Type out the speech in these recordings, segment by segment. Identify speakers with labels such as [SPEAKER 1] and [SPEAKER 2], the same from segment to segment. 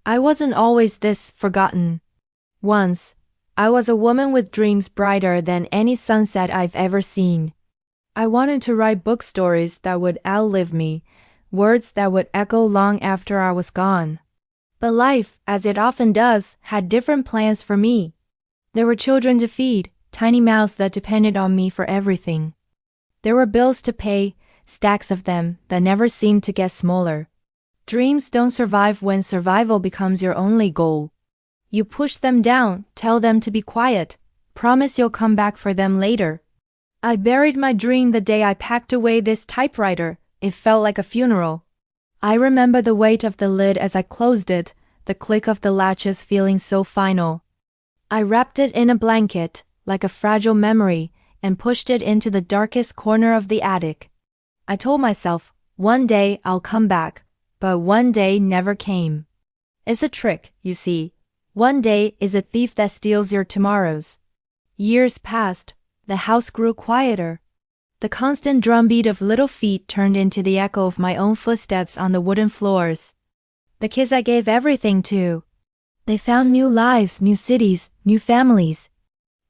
[SPEAKER 1] I wasn't always this forgotten. Once, I was a woman with dreams brighter than any sunset I've ever seen. I wanted to write book stories that would outlive me, words that would echo long after I was gone. But life, as it often does, had different plans for me. There were children to feed, tiny mouths that depended on me for everything. There were bills to pay, stacks of them that never seemed to get smaller. Dreams don't survive when survival becomes your only goal. You push them down, tell them to be quiet, promise you'll come back for them later. I buried my dream the day I packed away this typewriter. It felt like a funeral. I remember the weight of the lid as I closed it, the click of the latches feeling so final. I wrapped it in a blanket, like a fragile memory, and pushed it into the darkest corner of the attic. I told myself, one day I'll come back, but one day never came. It's a trick, you see. One day is a thief that steals your tomorrows. Years passed. The house grew quieter. The constant drumbeat of little feet turned into the echo of my own footsteps on the wooden floors. The kids I gave everything to. They found new lives, new cities, new families.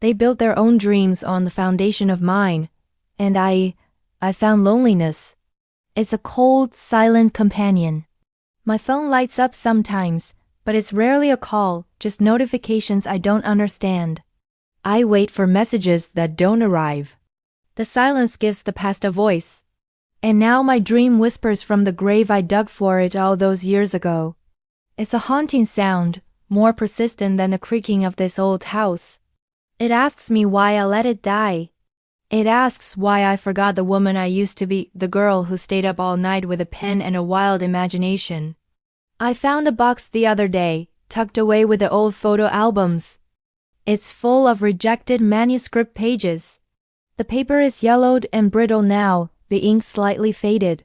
[SPEAKER 1] They built their own dreams on the foundation of mine. And I found loneliness. It's a cold, silent companion. My phone lights up sometimes, but it's rarely a call, just notifications I don't understand. I wait for messages that don't arrive. The silence gives the past a voice. And now my dream whispers from the grave I dug for it all those years ago. It's a haunting sound, more persistent than the creaking of this old house. It asks me why I let it die. It asks why I forgot the woman I used to be, the girl who stayed up all night with a pen and a wild imagination. I found a box the other day, tucked away with the old photo albums. It's full of rejected manuscript pages. The paper is yellowed and brittle now, the ink slightly faded.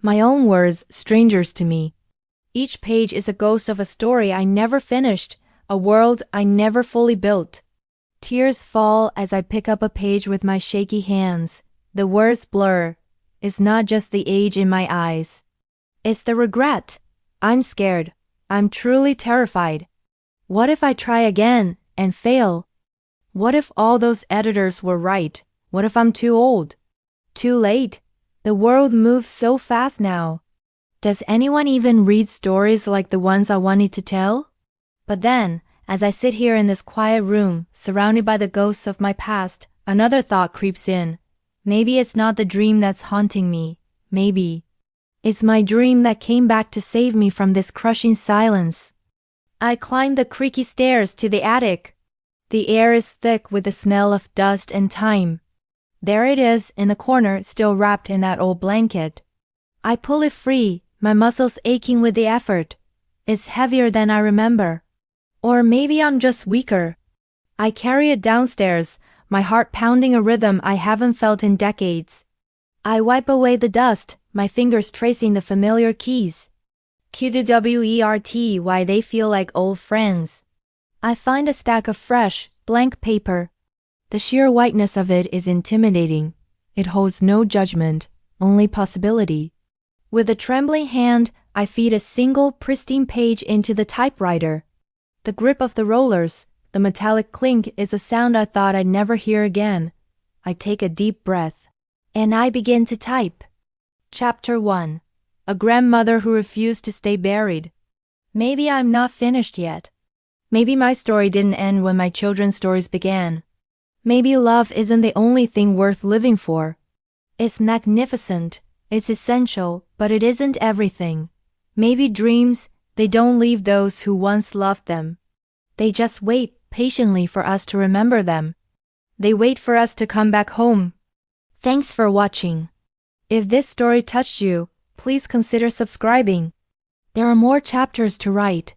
[SPEAKER 1] My own words, strangers to me. Each page is a ghost of a story I never finished, a world I never fully built. Tears fall as I pick up a page with my shaky hands. The words blur. It's not just the age in my eyes. It's the regret. I'm scared. I'm truly terrified. What if I try again and fail? What if all those editors were right? What if I'm too old? Too late? The world moves so fast now. Does anyone even read stories like the ones I wanted to tell? But then, as I sit here in this quiet room, surrounded by the ghosts of my past, another thought creeps in. Maybe it's not the dream that's haunting me. Maybe it's my dream that came back to save me from this crushing silence. I climb the creaky stairs to the attic. The air is thick with the smell of dust and time. There it is in the corner, still wrapped in that old blanket. I pull it free, my muscles aching with the effort. It's heavier than I remember. Or maybe I'm just weaker. I carry it downstairs, my heart pounding a rhythm I haven't felt in decades. I wipe away the dust, my fingers tracing the familiar keys. QWERT, why they feel like old friends. I find a stack of fresh, blank paper. The sheer whiteness of it is intimidating. It holds no judgment, only possibility. With a trembling hand, I feed a single, pristine page into the typewriter. The grip of the rollers, the metallic clink is a sound I thought I'd never hear again. I take a deep breath. And I begin to type. Chapter 1. A grandmother who refused to stay buried. Maybe I'm not finished yet. Maybe my story didn't end when my children's stories began. Maybe love isn't the only thing worth living for. It's magnificent, it's essential, but it isn't everything. Maybe dreams, they don't leave those who once loved them. They just wait patiently for us to remember them. They wait for us to come back home. Thanks for watching. If this story touched you, please consider subscribing. There are more chapters to write.